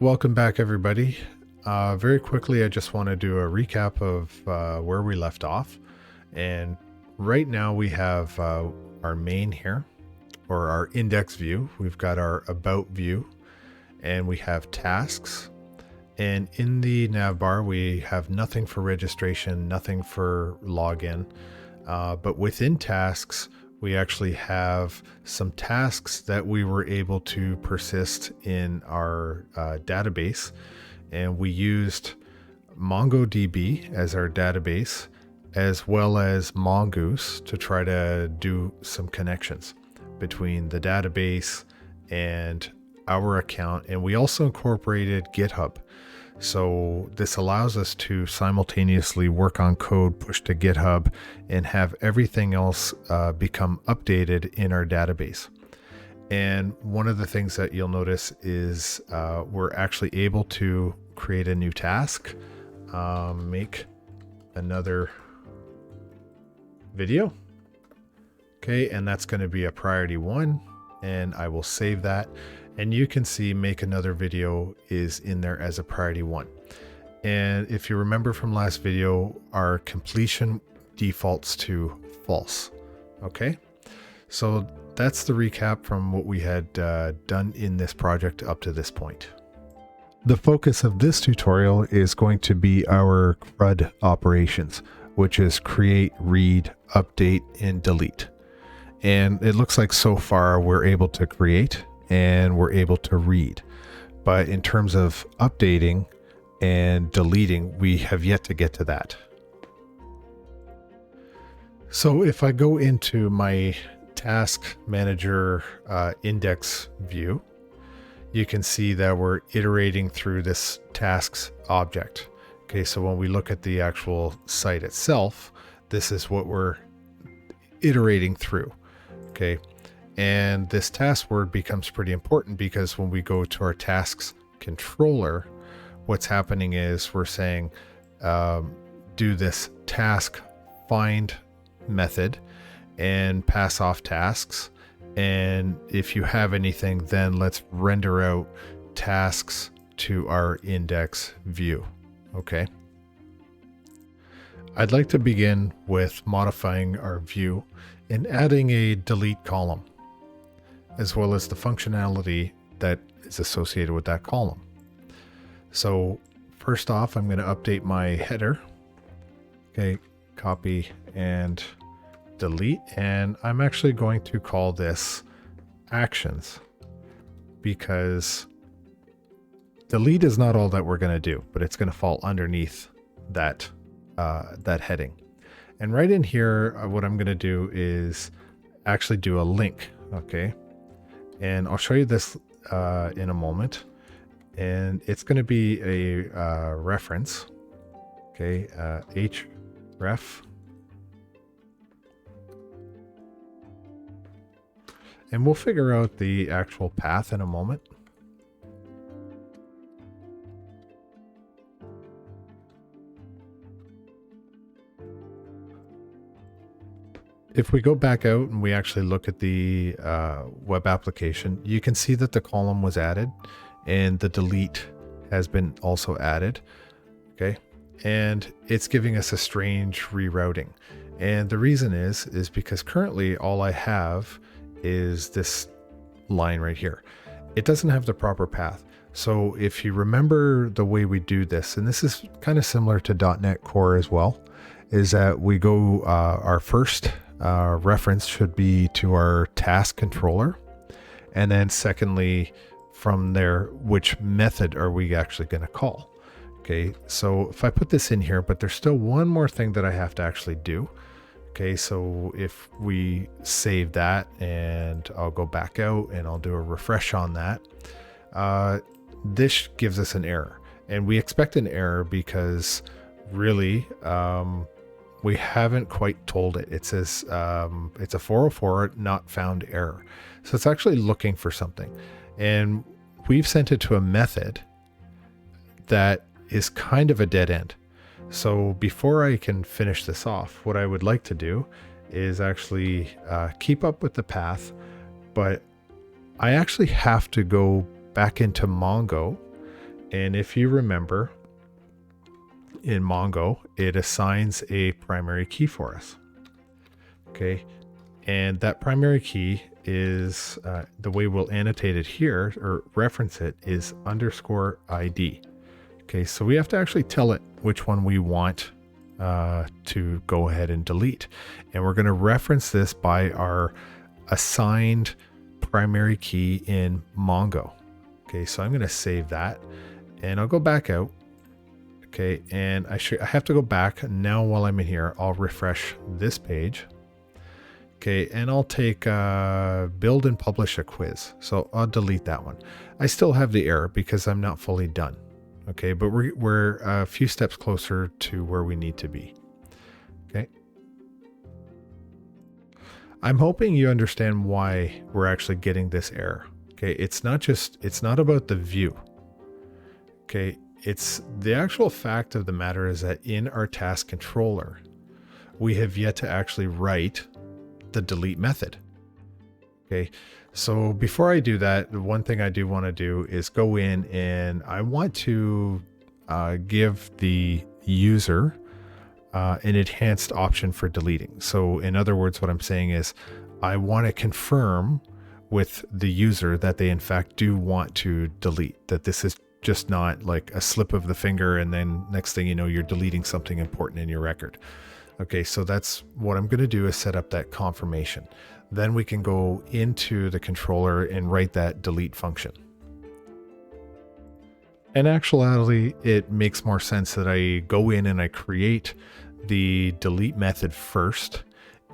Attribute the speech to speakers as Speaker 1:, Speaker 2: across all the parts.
Speaker 1: Welcome back, everybody. Very quickly, I just want to do a recap of where we left off. And right now we have our main here, or our index view. We've got our about view, and we have tasks. And in the nav bar, we have nothing for registration, nothing for login. But within tasks, we actually have some tasks that we were able to persist in our database. And we used MongoDB as our database, as well as Mongoose to try to do some connections between the database and our account. And we also incorporated GitHub. So this allows us to simultaneously work on code, push to GitHub, and have everything else become updated in our database. And one of the things that you'll notice is we're actually able to create a new task, make another video. Okay, and that's going to be a priority 1, and I will save that. And you can see make another video is in there as a priority 1. And if you remember from last video, our completion defaults to false. Okay, so that's the recap from what we had done in this project up to this point. The focus of this tutorial is going to be our Crud operations, which is create, read, update, and delete. And it looks like so far we're able to create and we're able to read. But in terms of updating and deleting, we have yet to get to that. So if I go into my task manager index view, you can see that we're iterating through this tasks object. Okay, so when we look at the actual site itself, this is what we're iterating through. Okay. And this task word becomes pretty important because when we go to our tasks controller, what's happening is we're saying, do this task find method and pass off tasks. And if you have anything, then let's render out tasks to our index view. Okay. I'd like to begin with modifying our view and adding a delete column, as well as the functionality that is associated with that column. So first off, I'm going to update my header. Okay, copy and delete. And I'm actually going to call this actions, because delete is not all that we're going to do, but it's going to fall underneath that, that heading. And right in here, what I'm going to do is actually do a link. Okay. And I'll show you this in a moment. And it's going to be a reference. Okay, href. And we'll figure out the actual path in a moment. If we go back out and we actually look at the web application, you can see that the column was added and the delete has been also added. Okay. And it's giving us a strange rerouting. And the reason is because currently all I have is this line right here. It doesn't have the proper path. So if you remember the way we do this, and this is kind of similar to .NET Core as well, is that we go, our first reference should be to our task controller. And then secondly, from there, which method are we actually going to call? Okay, so if I put this in here, but there's still one more thing that I have to actually do. Okay, so if we save that and I'll go back out and I'll do a refresh on that, this gives us an error. And we expect an error because really, we haven't quite told it. It says it's a 404 not found error. So it's actually looking for something. And we've sent it to a method that is kind of a dead end. So before I can finish this off, what I would like to do is actually keep up with the path, but I actually have to go back into Mongo And if you remember, in Mongo, it assigns a primary key for us. Okay. And that primary key is the way we'll annotate it here or reference it is _ID. Okay. So we have to actually tell it which one we want to go ahead and delete. And we're going to reference this by our assigned primary key in Mongo. Okay. So I'm going to save that and I'll go back out. Okay, and I have to go back now. While I'm in here, I'll refresh this page. Okay, and I'll take build and publish a quiz. So I'll delete that one. I still have the error because I'm not fully done. Okay, but we're a few steps closer to where we need to be. Okay. I'm hoping you understand why we're actually getting this error. Okay, it's not about the view. Okay. It's the actual fact of the matter is that in our task controller, we have yet to actually write the delete method. Okay. So before I do that, the one thing I do want to do is go in and I want to give the user an enhanced option for deleting. So in other words, what I'm saying is I want to confirm with the user that they in fact do want to delete, that this is just not like a slip of the finger and then next thing you know, you're deleting something important in your record. Okay, so that's what I'm going to do is set up that confirmation. Then we can go into the controller and write that delete function. In actuality, it makes more sense that I go in and I create the delete method first,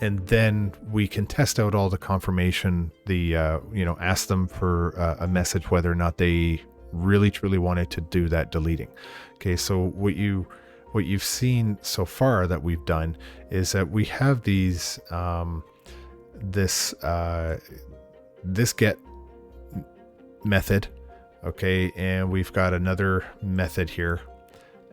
Speaker 1: and then we can test out all the confirmation, ask them for a message whether or not they really truly wanted to do that deleting. Okay, so what you've seen so far that we've done is that we have these this get method, okay, and we've got another method here,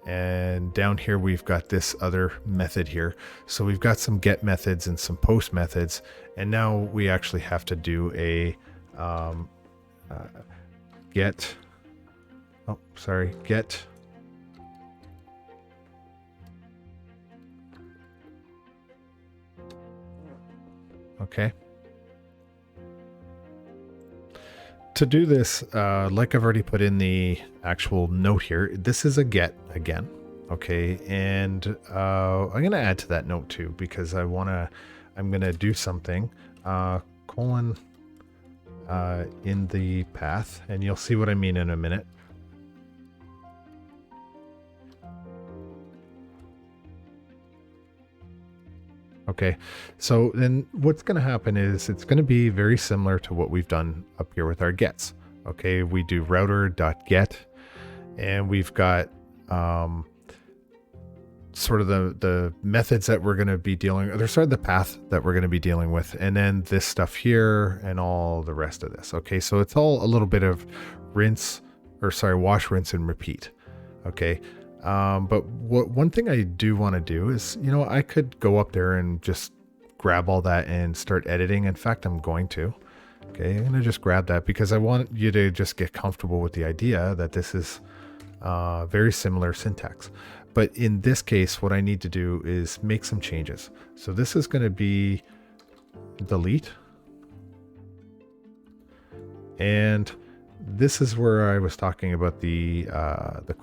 Speaker 1: and down here we've got this other method here. So we've got some get methods and some post methods, and now we actually have to do a get. Okay. To do this, like I've already put in the actual note here, this is a get again. Okay. And I'm going to add to that note too, because I'm going to do something, colon in the path, and you'll see what I mean in a minute. Okay, so then what's going to happen is it's going to be very similar to what we've done up here with our gets. Okay, we do router.get, and we've got sort of the methods that we're going to be dealing with, or sort of the path that we're going to be dealing with, and then this stuff here and all the rest of this. Okay, so it's all a little bit of wash, rinse, and repeat. Okay. But one thing I do want to do is, I could go up there and just grab all that and start editing. In fact, I'm going to. Okay, I'm going to just grab that because I want you to just get comfortable with the idea that this is very similar syntax. But in this case, what I need to do is make some changes. So this is going to be delete. And this is where I was talking about the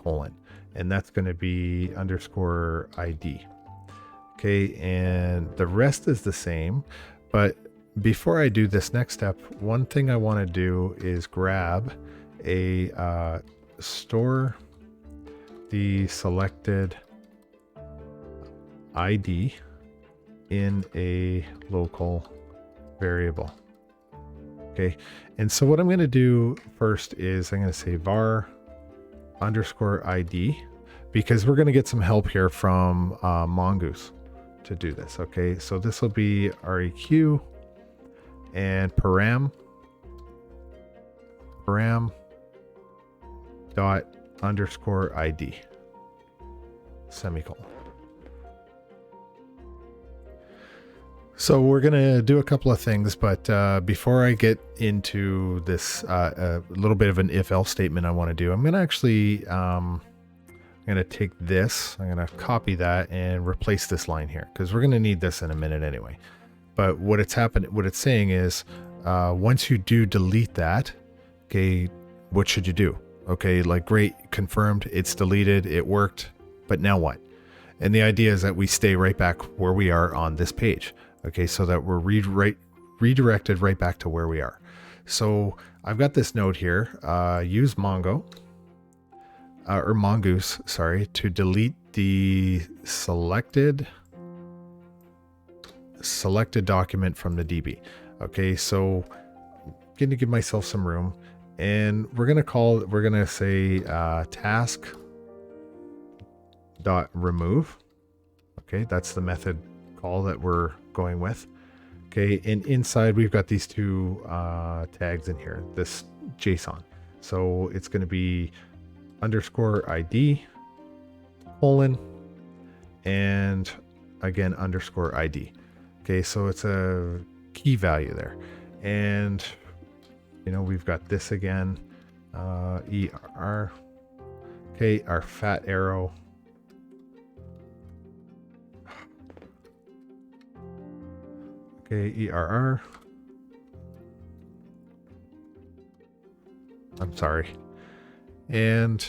Speaker 1: colon. And that's going to be _ID. Okay, and the rest is the same. But before I do this next step, one thing I want to do is grab a store the selected ID in a local variable. Okay, and so what I'm going to do first is I'm going to say var _ID, because we're going to get some help here from Mongoose to do this. Okay, so this will be req and param dot _ID semicolon. So we're going to do a couple of things, but before I get into this a little bit of an if-else statement I want to do, I'm going to actually I'm going to take this, I'm going to copy that and replace this line here, because we're going to need this in a minute anyway. But what it's saying is once you do delete that, okay, what should you do? Okay, like great, confirmed, it's deleted, it worked, but now what? And the idea is that we stay right back where we are on this page. Okay, so that we're redirected right back to where we are. So I've got this note here, use Mongoose, sorry, to delete the selected document from the DB. Okay, so I'm going to give myself some room, and we're going to say task dot remove. Okay, that's the method call that we're going with. Okay, and inside we've got these two tags in here, this JSON. So it's going to be underscore ID colon and again underscore ID. Okay, so it's a key value there, and you know we've got this again, ERR. Okay, our fat arrow. Okay, ERR. I'm sorry. And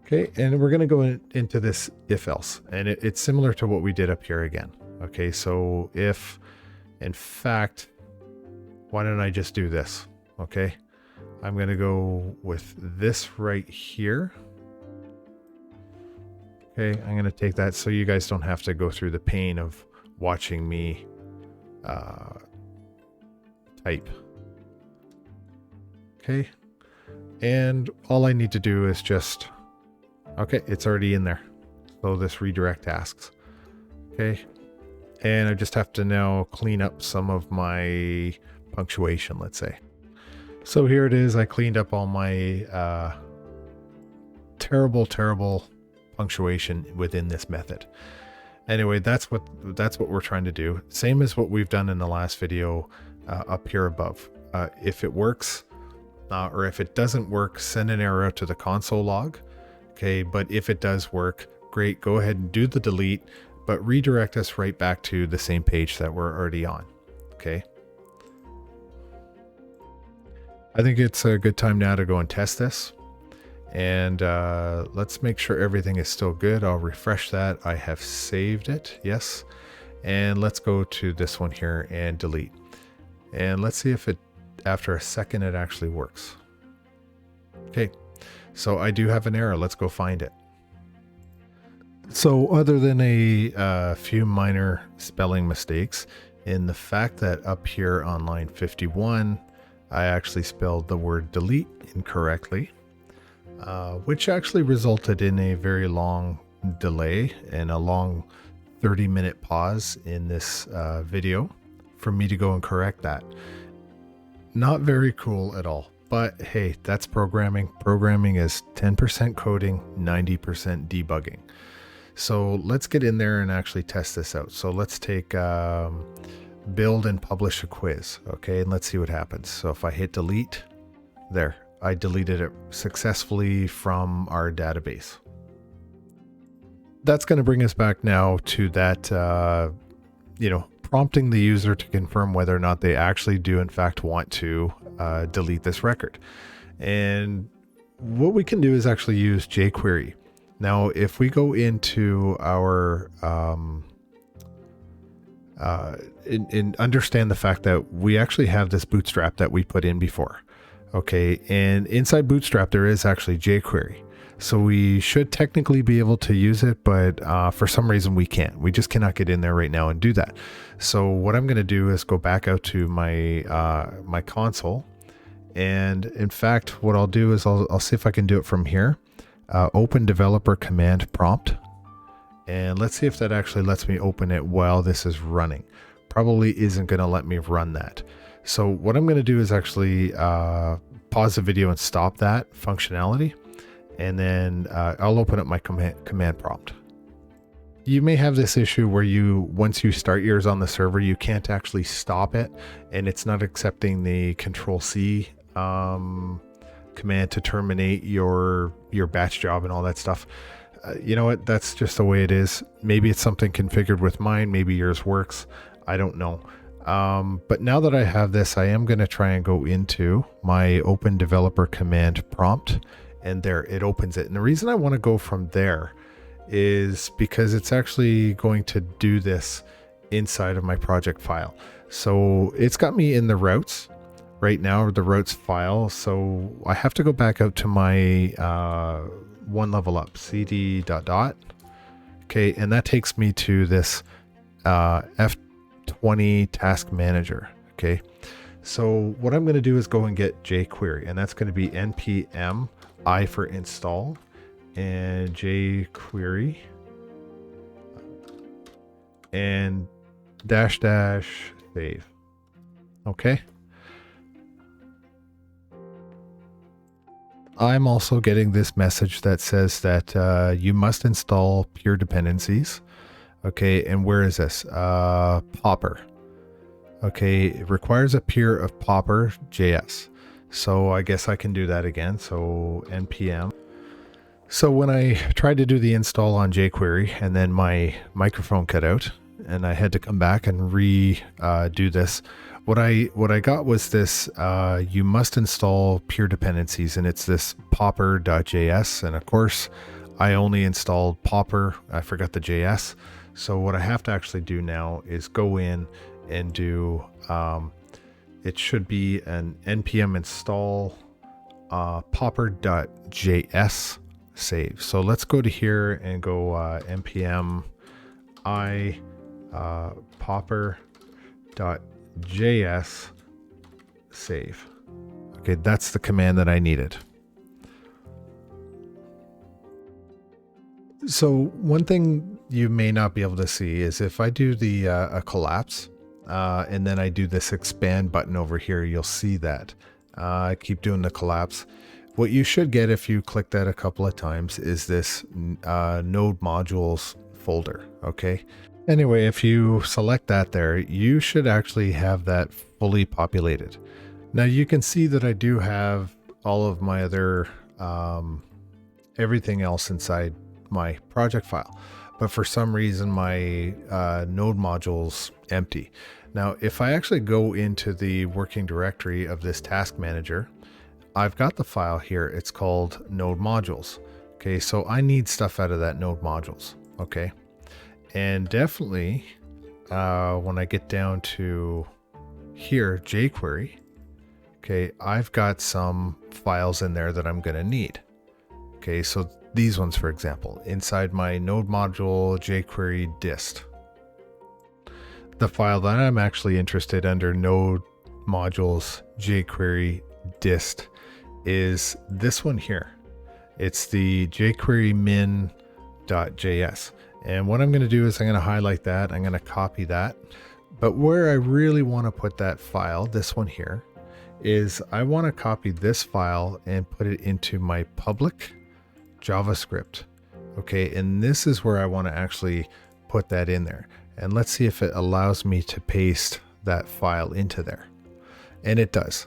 Speaker 1: okay, and we're going to go into this if else, and it's similar to what we did up here again. Okay, so if in fact, why don't I just do this? Okay, I'm going to go with this right here. Okay, I'm going to take that so you guys don't have to go through the pain of watching me type. Okay, and all I need to do is just, okay, it's already in there. So this redirect tasks. Okay, and I just have to now clean up some of my punctuation, let's say. So here it is. I cleaned up all my terrible punctuation within this method. Anyway, that's what we're trying to do. Same as what we've done in the last video up here above. If it works or if it doesn't work, send an error out to the console log. Okay, but if it does work, great, go ahead and do the delete, but redirect us right back to the same page that we're already on. Okay, I think it's a good time now to go and test this. And let's make sure everything is still good. I'll refresh that. I have saved it. Yes. And let's go to this one here and delete. And let's see if it, after a second, it actually works. Okay. So I do have an error. Let's go find it. So other than a few minor spelling mistakes, in the fact that up here on line 51, I actually spelled the word delete incorrectly. Which actually resulted in a very long delay and a long 30-minute pause in this video for me to go and correct that. Not very cool at all, but hey, that's programming. Programming is 10% coding, 90% debugging. So let's get in there and actually test this out. So let's take build and publish a quiz. Okay, and let's see what happens. So if I hit delete, there, I deleted it successfully from our database. That's going to bring us back now to that, prompting the user to confirm whether or not they actually do in fact want to delete this record. And what we can do is actually use Jquery. Now, if we go into our, and understand the fact that we actually have this bootstrap that we put in before. Okay, and inside Bootstrap there is actually Jquery. So we should technically be able to use it, but for some reason we can't. We just cannot get in there right now and do that. So what I'm going to do is go back out to my my console, and in fact what I'll do is I'll see if I can do it from here. Open developer command prompt, and let's see if that actually lets me open it while this is running. Probably isn't going to let me run that. So what I'm going to do is actually pause the video and stop that functionality. and then I'll open up my command prompt. You may have this issue where once you start yours on the server, you can't actually stop it, and it's not accepting the Control-C command to terminate your batch job and all that stuff. You know what? That's just the way it is. Maybe it's something configured with mine. Maybe yours works. I don't know. But now that I have this, I am going to try and go into my Open Developer Command prompt, and there it opens it. And the reason I want to go from there is because it's actually going to do this inside of my project file. So it's got me in the routes right now, or the routes file. So I have to go back out to my one level up cd ... Okay, and that takes me to this F20 task manager. Okay, so what I'm going to do is go and get Jquery, and that's going to be npm I for install and Jquery and -- save. Okay. I'm also getting this message that says that you must install pure dependencies. Okay, and where is this? Popper. Okay, it requires a peer of Popper JS. So I guess I can do that again. So npm. So when I tried to do the install on Jquery, and then my microphone cut out, and I had to come back and do this. What I got was this, you must install pure dependencies, and it's this popper.js. And of course, I only installed Popper. I forgot the JS. So what I have to actually do now is go in and do, it should be an npm install popper.js save. So let's go to here and go npm I popper.js save. Okay, that's the command that I needed. So one thing you may not be able to see is if I do the a collapse and then I do this expand button over here, you'll see that. I keep doing the collapse. What you should get if you click that a couple of times is this node modules folder. Okay. Anyway, if you select that there, you should actually have that fully populated. Now you can see that I do have all of my other everything else inside my project file, but for some reason my node module's empty. Now if I actually go into the working directory of this task manager, I've got the file here. It's called node modules. Okay, so I need stuff out of that node modules. Okay, and definitely when I get down to here, Jquery, okay, I've got some files in there that I'm going to need. Okay, so these ones, for example, inside my node module Jquery dist. The file that I'm actually interested under node modules Jquery dist is this one here. It's the Jquery min.js. And what I'm going to do is I'm going to highlight that. I'm going to copy that. But where I really want to put that file, this one here, is I want to copy this file and put it into my public JavaScript. Okay, and this is where I want to actually put that in there. And let's see if it allows me to paste that file into there. And it does.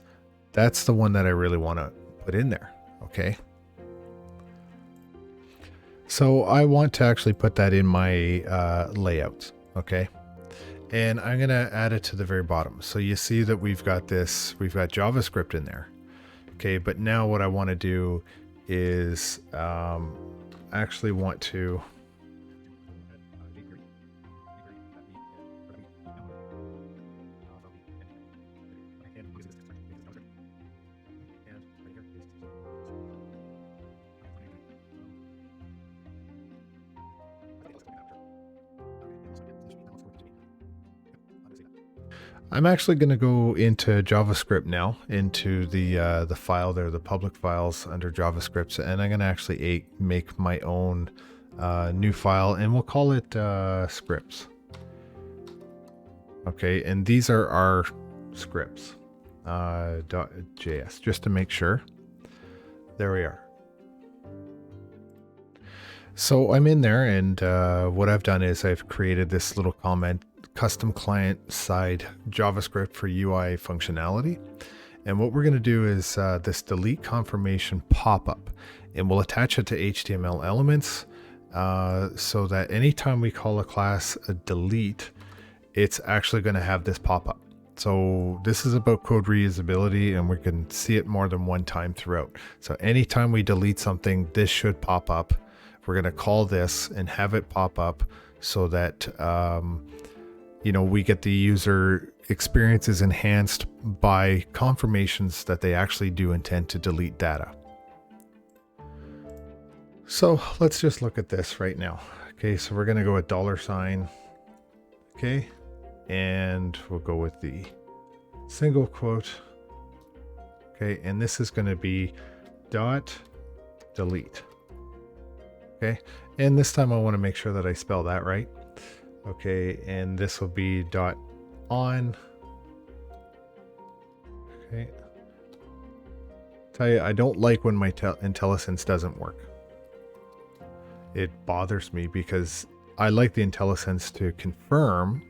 Speaker 1: That's the one that I really want to put in there. Okay. So I want to actually put that in my layout. Okay. And I'm going to add it to the very bottom. So you see that we've got JavaScript in there. Okay. But now what I want to do is actually want to I'm actually going to go into JavaScript now, into the file there, the public files under JavaScript, and I'm going to actually make my own new file, and we'll call it scripts. Okay, and these are our scripts, .js, just to make sure. There we are. So I'm in there, and what I've done is I've created this little comment custom client side JavaScript for UI functionality. And what we're going to do is this delete confirmation pop-up, and we'll attach it to HTML elements so that anytime we call a class a delete, it's actually going to have this pop-up. So this is about code reusability, and we can see it more than one time throughout. So anytime we delete something, this should pop up. We're going to call this and have it pop up so that we get the user experiences enhanced by confirmations that they actually do intend to delete data. So let's just look at this right now. Okay, so we're going to go with $. Okay, and we'll go with the single quote. Okay, and this is going to be .delete. Okay, and this time I want to make sure that I spell that right. Okay, and this will be .on. Okay, tell you, I don't like when my IntelliSense doesn't work. It bothers me because I like the IntelliSense to confirm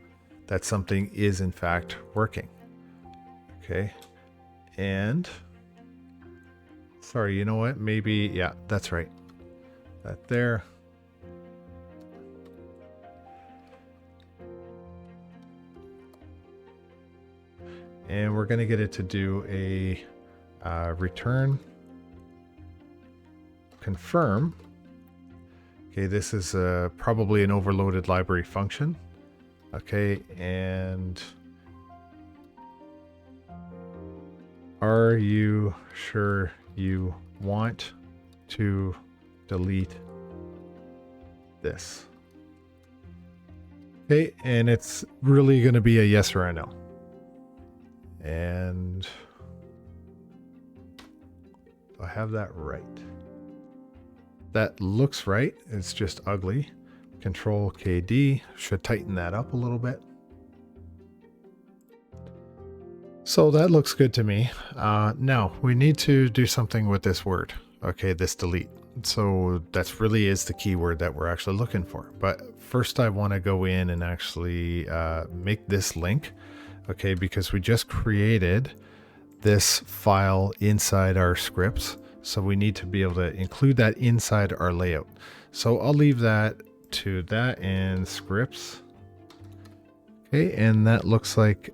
Speaker 1: that something is in fact working. Okay, and sorry, you know what? Maybe, yeah, that's right. That there. And we're going to get it to do a return confirm. Okay, this is probably an overloaded library function. Okay, and are you sure you want to delete this? Okay, and it's really going to be a yes or a no. And do I have that right? That looks right. It's just ugly. Control KD should tighten that up a little bit. So that looks good to me. Now we need to do something with this word. Okay, this delete. So that's really is the keyword that we're actually looking for. But first I want to go in and actually make this link. Okay, because we just created this file inside our scripts. So we need to be able to include that inside our layout. So I'll leave that to that and scripts. Okay, and that looks like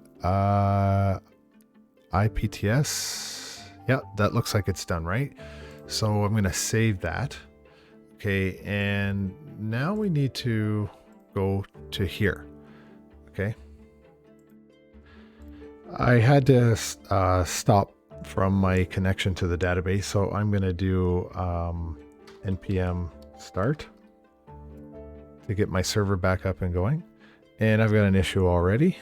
Speaker 1: IPTS. Yeah, that looks like it's done, right? So I'm going to save that. Okay, and now we need to go to here. Okay. I had to stop from my connection to the database, so I'm going to do npm start to get my server back up and going. And I've got an issue already.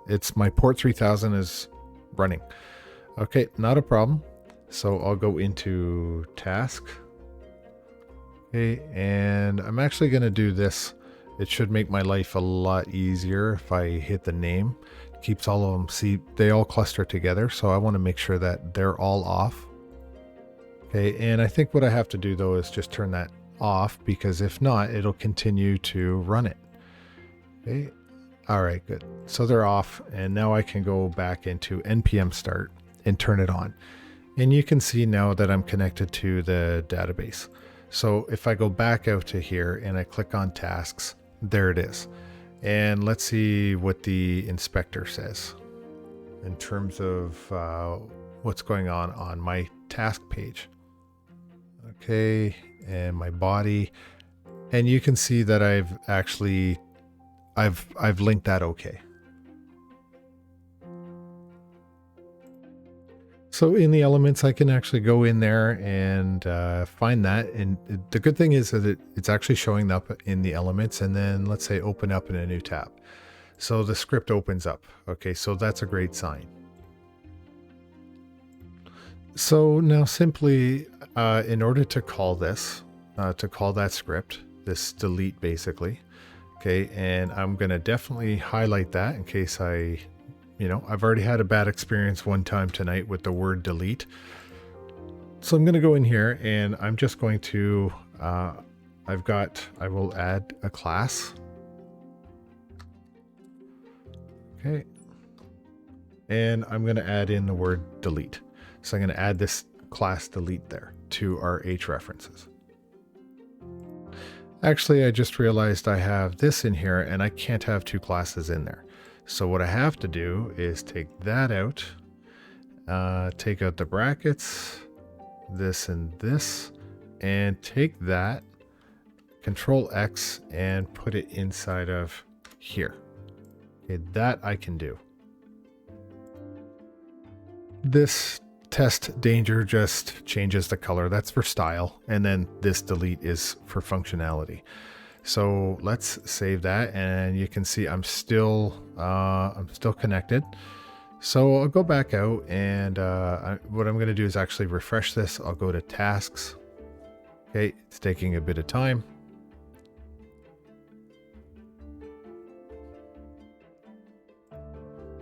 Speaker 1: It's my port 3000 is running. Okay, not a problem. So I'll go into task. Okay, and I'm actually going to do this. It should make my life a lot easier if I hit the name. It keeps all of them, see, they all cluster together. So I want to make sure that they're all off. Okay, and I think what I have to do though is just turn that off, because if not, it'll continue to run it. Okay, all right, good. So they're off, and now I can go back into npm start and turn it on. And you can see now that I'm connected to the database. So if I go back out to here and I click on tasks, there it is. And let's see what the inspector says in terms of what's going on my task page. Okay, and my body. And you can see that I've actually, I've linked that okay. So in the elements, I can actually go in there and find that. And the good thing is that it's actually showing up in the elements, and then let's say open up in a new tab. So the script opens up. Okay, so that's a great sign. So now simply in order to call this, to call that script, this delete basically. Okay, and I'm going to definitely highlight that in case I've already had a bad experience one time tonight with the word delete. So I'm going to go in here and I'm just going to, I will add a class. Okay. And I'm going to add in the word delete. So I'm going to add this class delete there to our H references. Actually, I just realized I have this in here and I can't have two classes in there. So what I have to do is take that out, take out the brackets, this and this, and take that, Control X, and put it inside of here. Okay, that I can do. This test danger just changes the color. That's for style. And then this delete is for functionality. So let's save that. And you can see I'm still connected. So I'll go back out and what I'm going to do is actually refresh this. I'll go to tasks. Okay, it's taking a bit of time.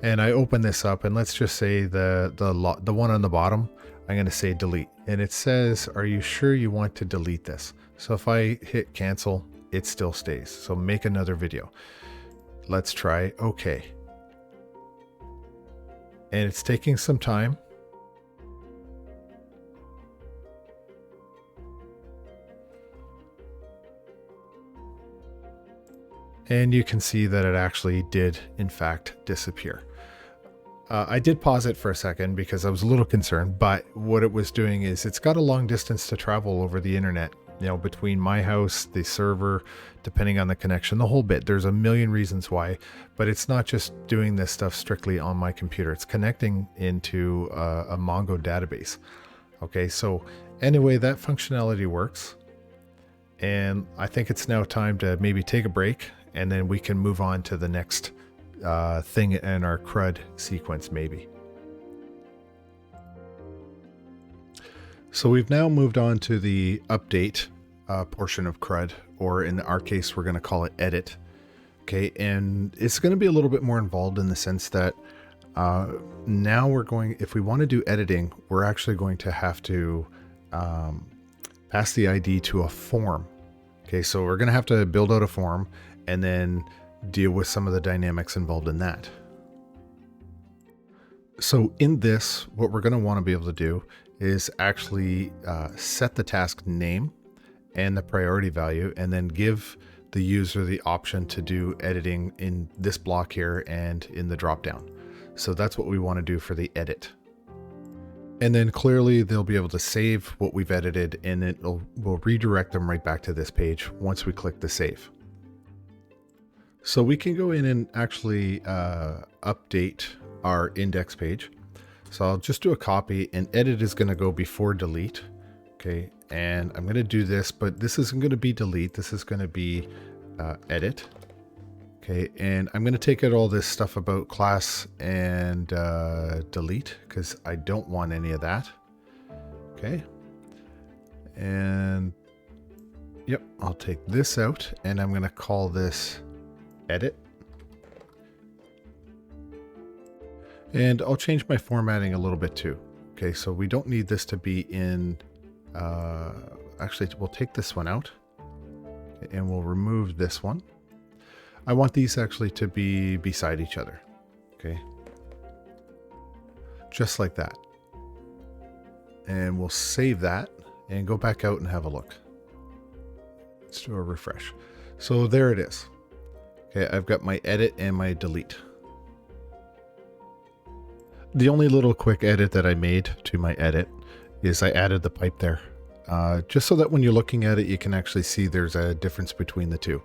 Speaker 1: And I open this up and let's just say the one on the bottom, I'm going to say delete. And it says, are you sure you want to delete this? So if I hit cancel, it still stays. So make another video. Let's try OK. And it's taking some time. And you can see that it actually did, in fact, disappear. I did pause it for a second because I was a little concerned, but what it was doing is it's got a long distance to travel over the internet, you know, between my house, the server, depending on the connection, the whole bit. There's a million reasons why, but it's not just doing this stuff strictly on my computer. It's connecting into a Mongo database. Okay, so anyway, that functionality works. And I think it's now time to maybe take a break and then we can move on to the next thing in our CRUD sequence maybe. So we've now moved on to the update portion of CRUD, or in our case, we're going to call it edit. Okay, and it's going to be a little bit more involved in the sense that now we're going, if we want to do editing, we're actually going to have to pass the ID to a form. Okay, so we're going to have to build out a form and then deal with some of the dynamics involved in that. So in this, what we're going to want to be able to do is actually set the task name and the priority value, and then give the user the option to do editing in this block here and in the dropdown. So that's what we want to do for the edit. And then clearly they'll be able to save what we've edited, and we'll redirect them right back to this page once we click the save. So we can go in and actually update our index page. So I'll just do a copy, and edit is going to go before delete. Okay, and I'm going to do this, but this isn't going to be delete. This is going to be edit. Okay, and I'm going to take out all this stuff about class and delete because I don't want any of that. Okay, and yep, I'll take this out, and I'm going to call this edit. And I'll change my formatting a little bit too. Okay, so we don't need this to be in, actually we'll take this one out and we'll remove this one. I want these actually to be beside each other. Okay, just like that. And we'll save that and go back out and have a look. Let's do a refresh. So there it is. Okay, I've got my edit and my delete. The only little quick edit that I made to my edit is I added the pipe there. Just so that when you're looking at it, you can actually see there's a difference between the two.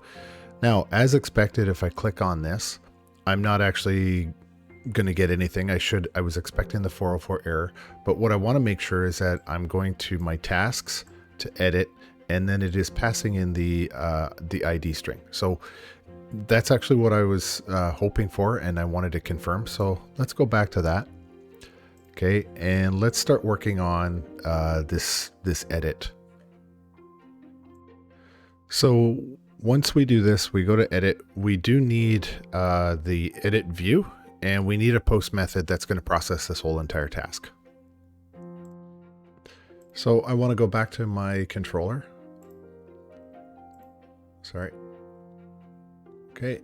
Speaker 1: Now, as expected, if I click on this, I'm not actually going to get anything. I was expecting the 404 error, but what I want to make sure is that I'm going to my tasks to edit, and then it is passing in the ID string. So that's actually what I was hoping for, and I wanted to confirm. So let's go back to that. Okay, and let's start working on this edit. So once we do this, we go to edit. We do need the edit view, and we need a post method that's going to process this whole entire task. So I want to go back to my controller. Sorry. Okay.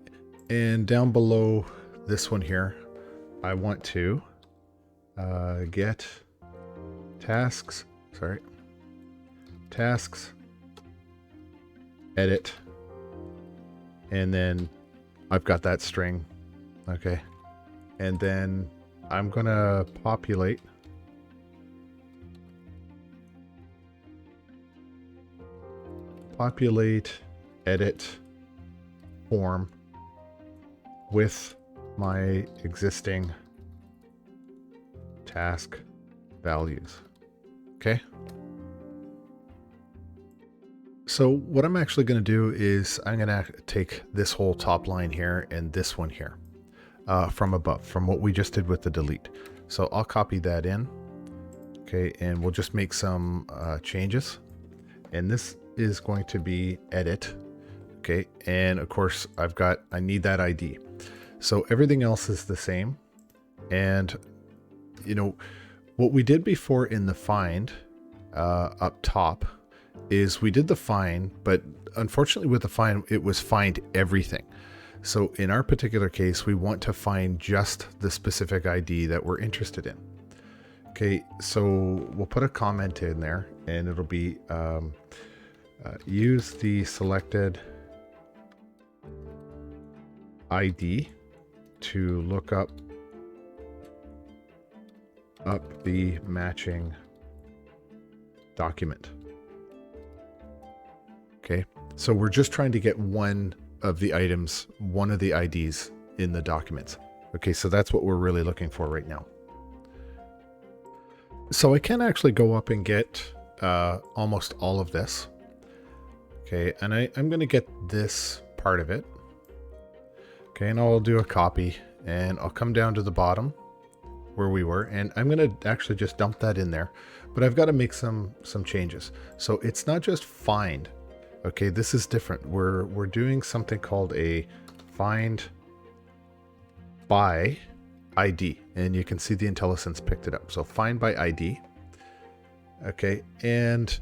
Speaker 1: And down below this one here, I want to get tasks, edit, and then I've got that string. Okay. And then I'm going to populate edit form with my existing task values. Okay. So what I'm actually going to do is I'm going to take this whole top line here and this one here from above, from what we just did with the delete. So I'll copy that in. Okay. And we'll just make some changes. And this is going to be edit. Okay. And of course I need that ID. So everything else is the same. And you know, what we did before in the find up top is we did the find, but unfortunately with the find, it was find everything. So in our particular case, we want to find just the specific ID that we're interested in. Okay, so we'll put a comment in there and it'll be use the selected ID to look up the matching document. Okay, so we're just trying to get one of the items, one of the IDs in the documents. Okay, so that's what we're really looking for right now. So I can actually go up and get almost all of this. Okay, and I'm going to get this part of it. Okay, and I'll do a copy and I'll come down to the bottom where we were, and I'm going to actually just dump that in there, but I've got to make some changes. So it's not just find. Okay, this is different. We're doing something called a find by ID, and you can see the IntelliSense picked it up. So find by ID. Okay, and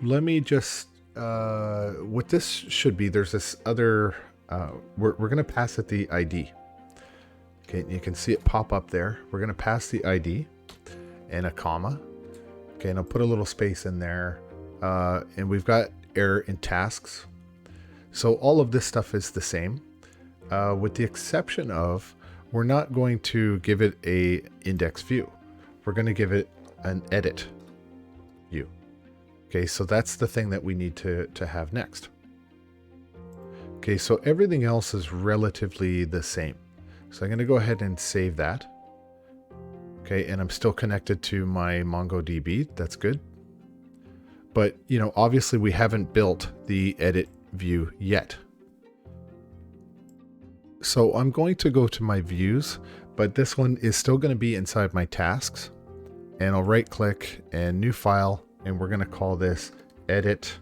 Speaker 1: let me just what this should be, there's this other we're going to pass it the ID. Okay, you can see it pop up there. We're going to pass the ID and a comma. Okay, and I'll put a little space in there. And we've got error in tasks. So all of this stuff is the same, with the exception of we're not going to give it a index view. We're going to give it an edit view. Okay, so that's the thing that we need to have next. Okay, so everything else is relatively the same. So I'm going to go ahead and save that. Okay, and I'm still connected to my MongoDB. That's good. But, you know, obviously we haven't built the edit view yet. So I'm going to go to my views, but this one is still going to be inside my tasks. And I'll right click and new file, and we're going to call this edit.hbs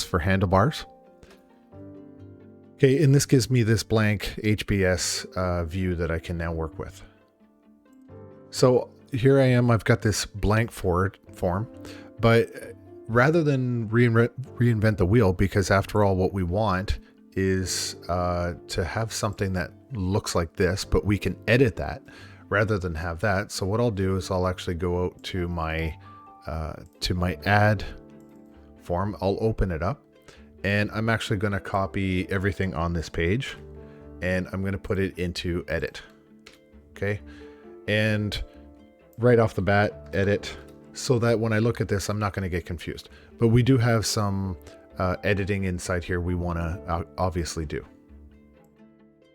Speaker 1: for handlebars. Okay, and this gives me this blank HBS view that I can now work with. So here I am, I've got this blank form, but rather than reinvent the wheel, because after all, what we want is to have something that looks like this, but we can edit that rather than have that. So what I'll do is I'll actually go out to my add form. I'll open it up. And I'm actually going to copy everything on this page and I'm going to put it into edit. Okay. And right off the bat, edit, so that when I look at this, I'm not going to get confused. But we do have some editing inside here we want to obviously do.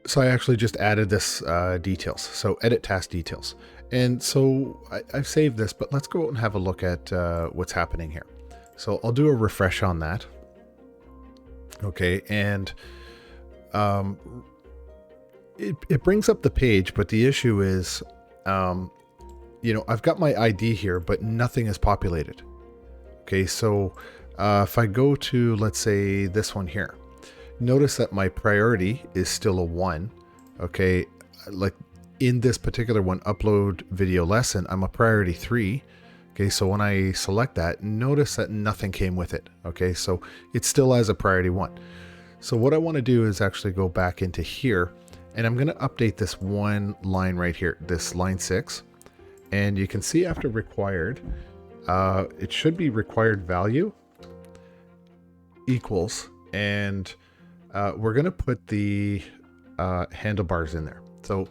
Speaker 1: So I actually just added this details. So edit task details. And so I've saved this, but let's go out and have a look at what's happening here. So I'll do a refresh on that. Okay, and it brings up the page, but the issue is, you know, I've got my ID here, but nothing is populated. Okay, so if I go to, let's say, this one here, notice that my priority is still a 1. Okay, like in this particular one, upload video lesson, I'm a priority 3. Okay, so when I select that, notice that nothing came with it. Okay, so it's still as a priority 1. So what I want to do is actually go back into here, and I'm going to update this one line right here, this line 6. And you can see after required, it should be required value equals, and we're going to put the handlebars in there. So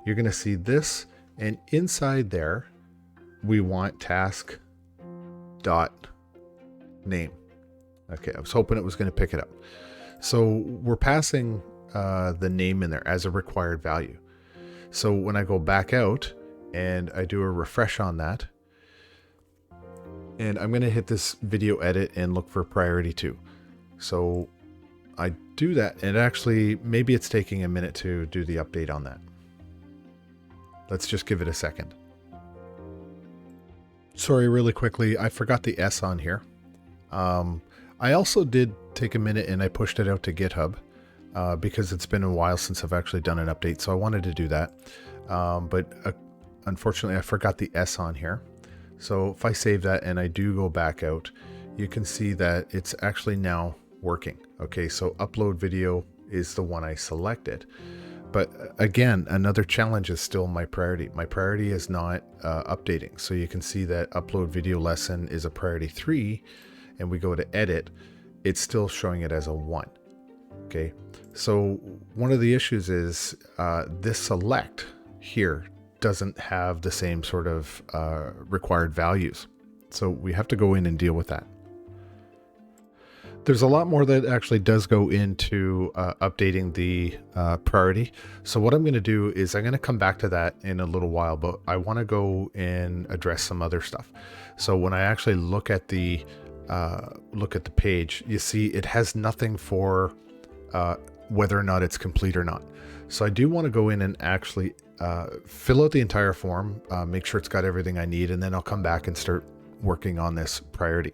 Speaker 1: you're going to see this, and inside there, we want task dot name. Okay, I was hoping it was going to pick it up. So we're passing the name in there as a required value. So when I go back out and I do a refresh on that, and I'm going to hit this video edit and look for priority 2. So I do that, and actually maybe it's taking a minute to do the update on that. Let's just give it a second. Sorry, really quickly, I forgot the S on here. I also did take a minute and I pushed it out to GitHub because it's been a while since I've actually done an update, so I wanted to do that. But unfortunately, I forgot the S on here. So if I save that and I do go back out, you can see that it's actually now working. Okay, so upload video is the one I selected. But again, another challenge is still my priority. My priority is not updating. So you can see that upload video lesson is a priority 3, and we go to edit, it's still showing it as a 1. Okay, so one of the issues is this select here doesn't have the same sort of required values. So we have to go in and deal with that. There's a lot more that actually does go into updating the priority. So what I'm going to do is I'm going to come back to that in a little while, but I want to go and address some other stuff. So when I actually look at the page, you see it has nothing for whether or not it's complete or not. So I do want to go in and actually fill out the entire form, make sure it's got everything I need, and then I'll come back and start working on this priority.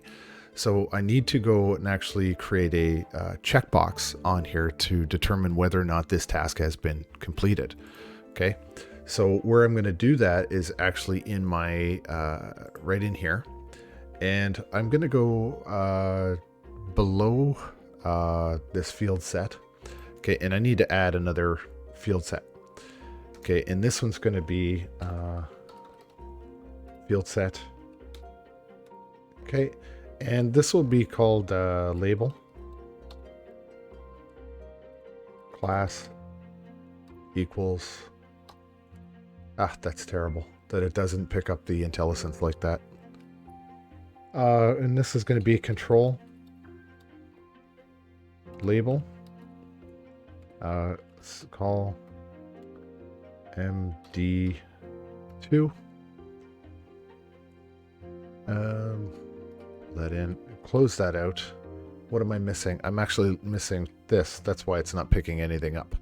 Speaker 1: So I need to go and actually create a checkbox on here to determine whether or not this task has been completed. Okay, so where I'm going to do that is actually in my right in here, and I'm going to go below this field set. Okay, and I need to add another field set. Okay, and this one's going to be field set. Okay. And this will be called label class equals, that's terrible that it doesn't pick up the IntelliSense like that. And this is going to be control label, let's call MD2. That in, close that out. What am I missing? I'm actually missing this. That's why it's not picking anything up.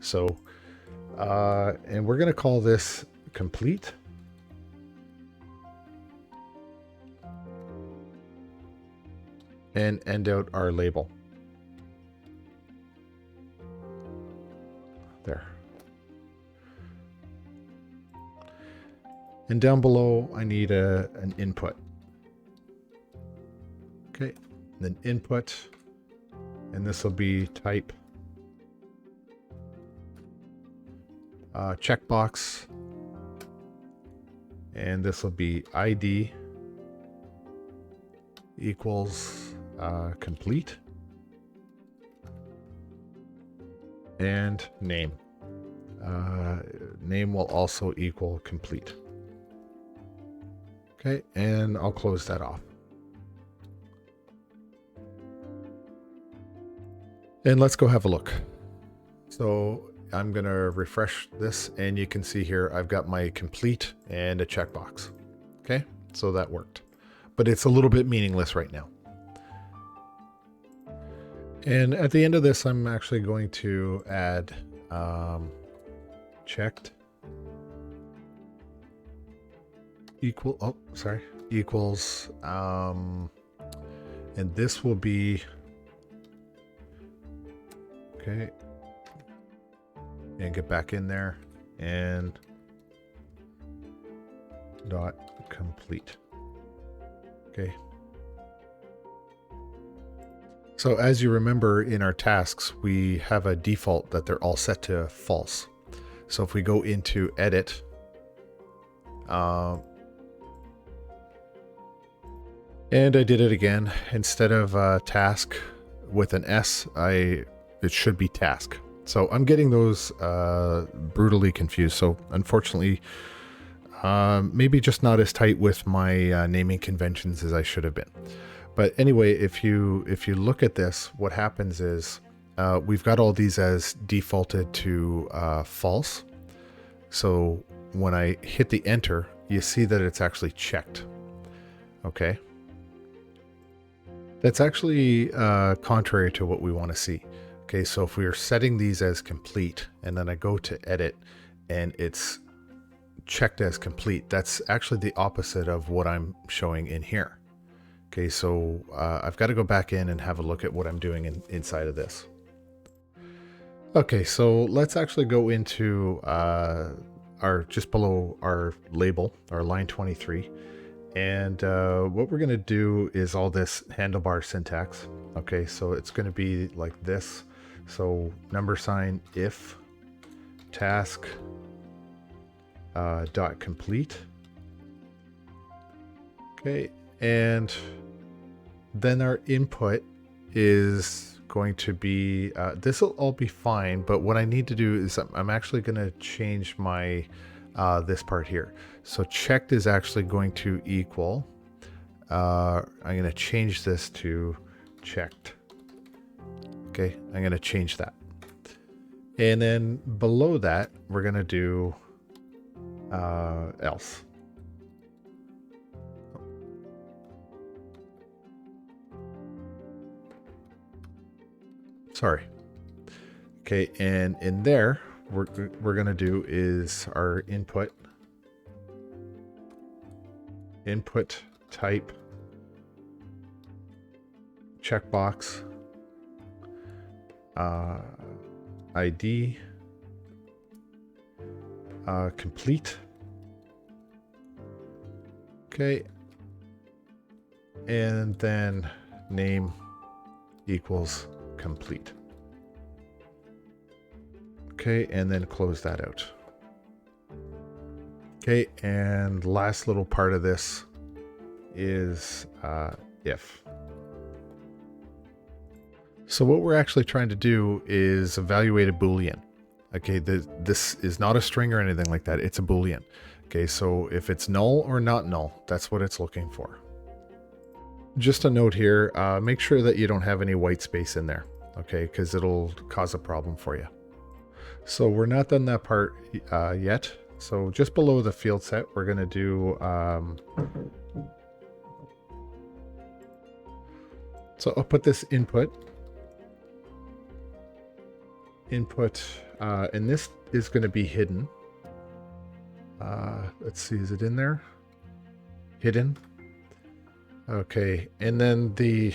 Speaker 1: So, and we're going to call this complete. And end out our label. There. And down below, I need an input. Okay, then input, and this will be type checkbox, and this will be ID equals complete, and name. Name will also equal complete. Okay, and I'll close that off. And let's go have a look. So I'm going to refresh this, and you can see here I've got my complete and a checkbox. Okay, so that worked. But it's a little bit meaningless right now. And at the end of this, I'm actually going to add checked equals, and this will be, okay, and get back in there and dot complete. Okay. So as you remember in our tasks, we have a default that they're all set to false. So if we go into edit, and I did it again, instead of task with an S, it should be task. So I'm getting those brutally confused. So unfortunately, maybe just not as tight with my naming conventions as I should have been. But anyway, if you look at this, what happens is we've got all these as defaulted to false. So when I hit the enter, you see that it's actually checked. Okay. That's actually contrary to what we want to see. Okay, so if we are setting these as complete and then I go to edit and it's checked as complete, that's actually the opposite of what I'm showing in here. Okay, so I've got to go back in and have a look at what I'm doing inside of this. Okay, so let's actually go into just below our label, our line 23. And what we're going to do is all this handlebar syntax. Okay, so it's going to be like this. So $, if task dot complete. Okay, and then our input is going to be, this will all be fine, but what I need to do is I'm actually going to change my, this part here. So checked is actually going to equal, I'm going to change this to checked. Okay, I'm going to change that. And then below that, we're going to do else. Sorry. Okay, and in there, we're going to do is our input type checkbox ID complete. Okay, and then name equals complete. Okay, and then close that out. Okay, and last little part of this is if. So what we're actually trying to do is evaluate a Boolean. Okay, this is not a string or anything like that. It's a Boolean. Okay, so if it's null or not null, that's what it's looking for. Just a note here, make sure that you don't have any white space in there, okay, because it'll cause a problem for you. So we're not done that part yet. So just below the field set, we're going to do, so I'll put this input, and this is going to be hidden. Let's see, is it in there? Hidden. Okay, and then the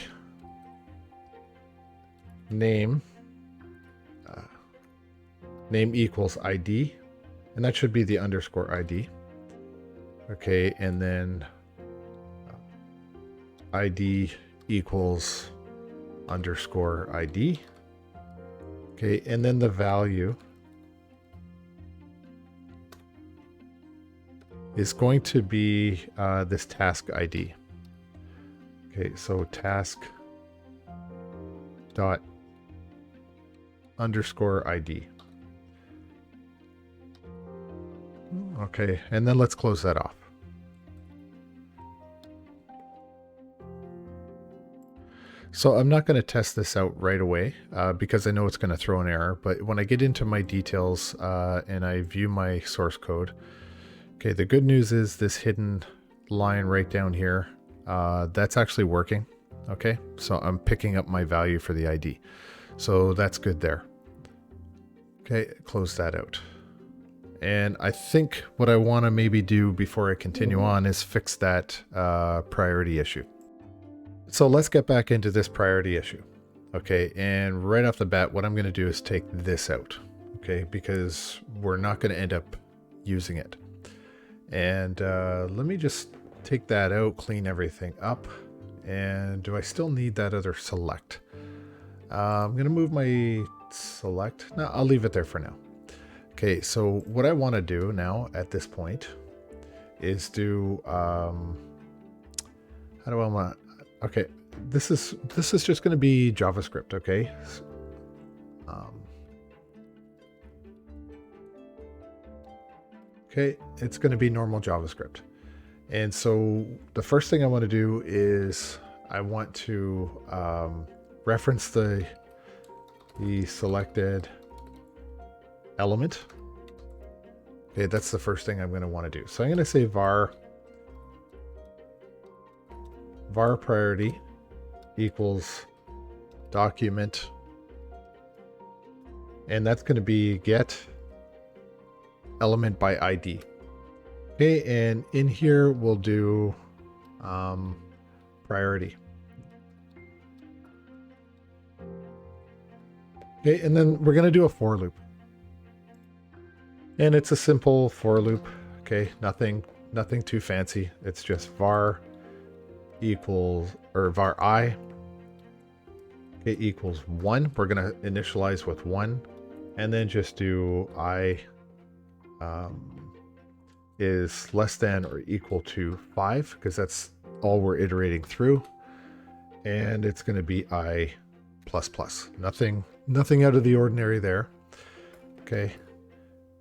Speaker 1: name equals ID, and that should be the underscore ID. Okay, and then ID equals underscore ID. Okay, and then the value is going to be this task ID. Okay, so task dot underscore ID. Okay, and then let's close that off. So I'm not going to test this out right away because I know it's going to throw an error, but when I get into my details and I view my source code, okay, the good news is this hidden line right down here, that's actually working. Okay, so I'm picking up my value for the ID. So that's good there. Okay, close that out. And I think what I want to maybe do before I continue on is fix that priority issue. So let's get back into this priority issue. Okay, and right off the bat, what I'm going to do is take this out. okay, because we're not going to end up using it. And let me just take that out, clean everything up. And do I still need that other select? I'm going to move my select. No, I'll leave it there for now. Okay, so what I want to do now at this point is do, how do I want, okay, this is just going to be JavaScript, okay? Okay, it's going to be normal JavaScript. And so the first thing I want to do is I want to reference the selected element. Okay, that's the first thing I'm going to want to do. So I'm going to say var priority equals document, and that's going to be get element by ID. Okay, and in here we'll do priority. Okay, and then we're going to do a for loop. And it's a simple for loop. Okay, nothing too fancy. It's just var equals, or var I, okay, equals 1. We're going to initialize with 1, and then just do I is less than or equal to 5, because that's all we're iterating through. And it's going to be I plus plus. Nothing out of the ordinary there. Okay.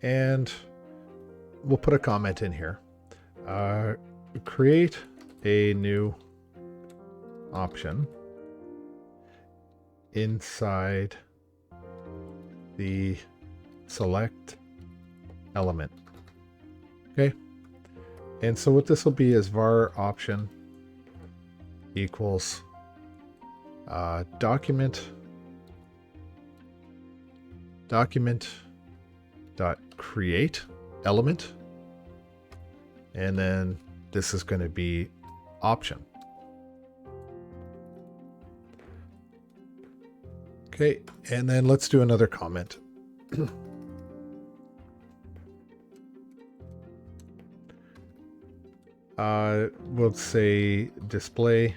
Speaker 1: And we'll put a comment in here. Create a new option inside the select element. Okay. And so what this will be is var option equals document dot create element, and then this is going to be option. Okay, and then let's do another comment. We'll say display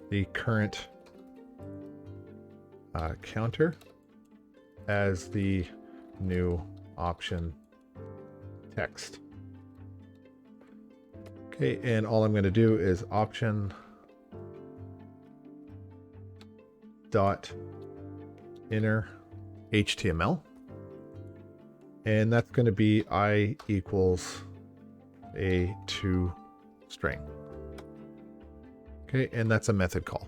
Speaker 1: the current counter as the new option text. Okay, and all I'm going to do is option dot inner HTML, and that's going to be I equals a to string. Okay, and that's a method call.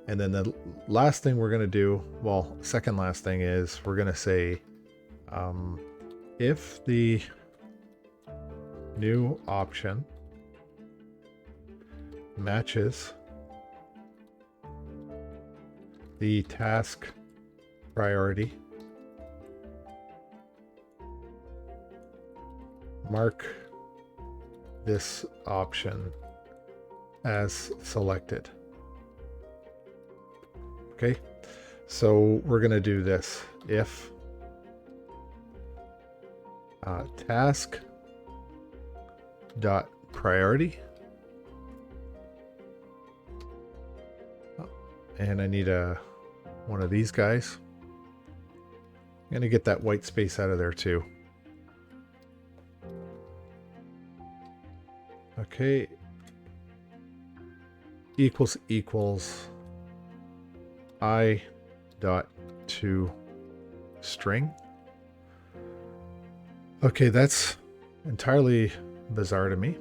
Speaker 1: And then the last thing we're going to do, well, second last thing is we're going to say if the new option matches the task priority, mark this option as selected. Okay, so we're going to do this. If task dot priority, and I need one of these guys. I'm going to get that white space out of there too. Okay, equals I dot to string. Okay, that's entirely bizarre to me.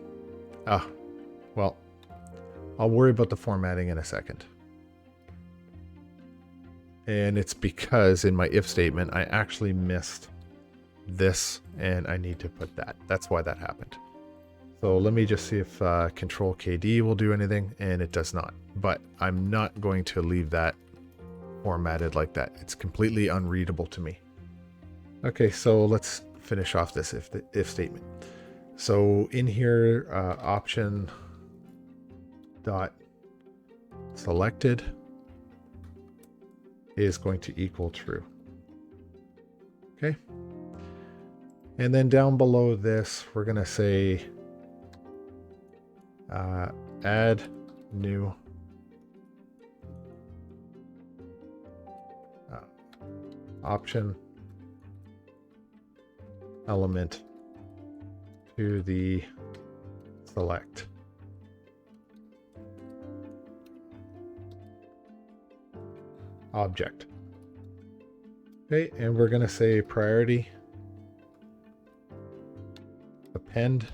Speaker 1: Well, I'll worry about the formatting in a second. And it's because in my if statement, I actually missed this and I need to put that. That's why that happened. So let me just see if Control KD will do anything, and it does not. But I'm not going to leave that formatted like that. It's completely unreadable to me. Okay, so let's finish off this if statement. So in here, option dot selected is going to equal true. Okay. And then down below this, we're going to say add new option element to the select. Object. Okay, and we're going to say priority append,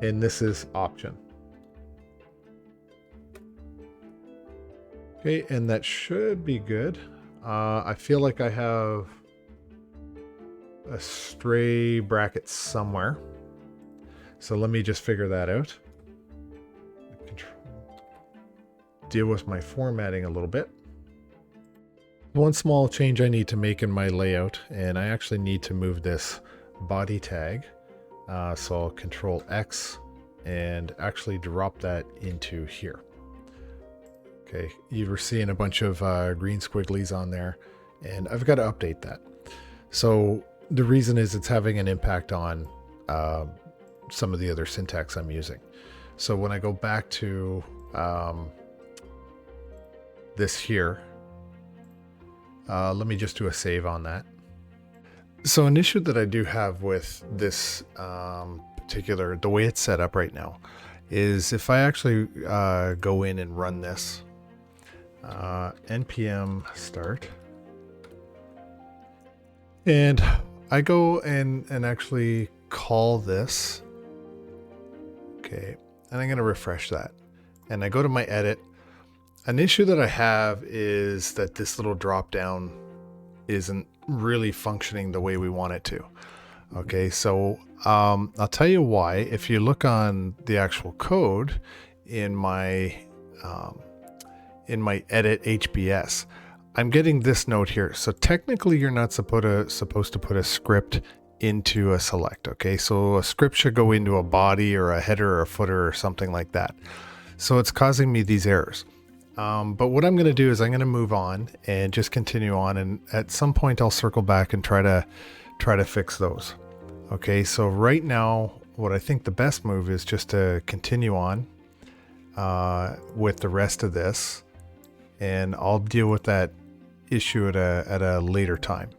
Speaker 1: and this is option. Okay, and that should be good. I feel like I have a stray bracket somewhere, so let me just figure that out. Deal with my formatting a little bit. One small change I need to make in my layout, and I actually need to move this body tag. So I'll Control X and actually drop that into here. Okay, you were seeing a bunch of green squigglies on there, and I've got to update that. So the reason is it's having an impact on some of the other syntax I'm using. So when I go back to this here, let me just do a save on that. So an issue that I do have with this particular, the way it's set up right now, is if I actually go in and run this, npm start, and I go and actually call this, okay, and I'm going to refresh that, and I go to my edit. An issue that I have is that this little drop down isn't really functioning the way we want it to. Okay, so I'll tell you why. If you look on the actual code in my edit HBS, I'm getting this note here. So technically you're not supposed to put a script into a select. Okay, so a script should go into a body or a header or a footer or something like that. So it's causing me these errors. But what I'm going to do is I'm going to move on and just continue on, and at some point I'll circle back and try to fix those. Okay, so right now what I think the best move is just to continue on with the rest of this, and I'll deal with that issue at a later time.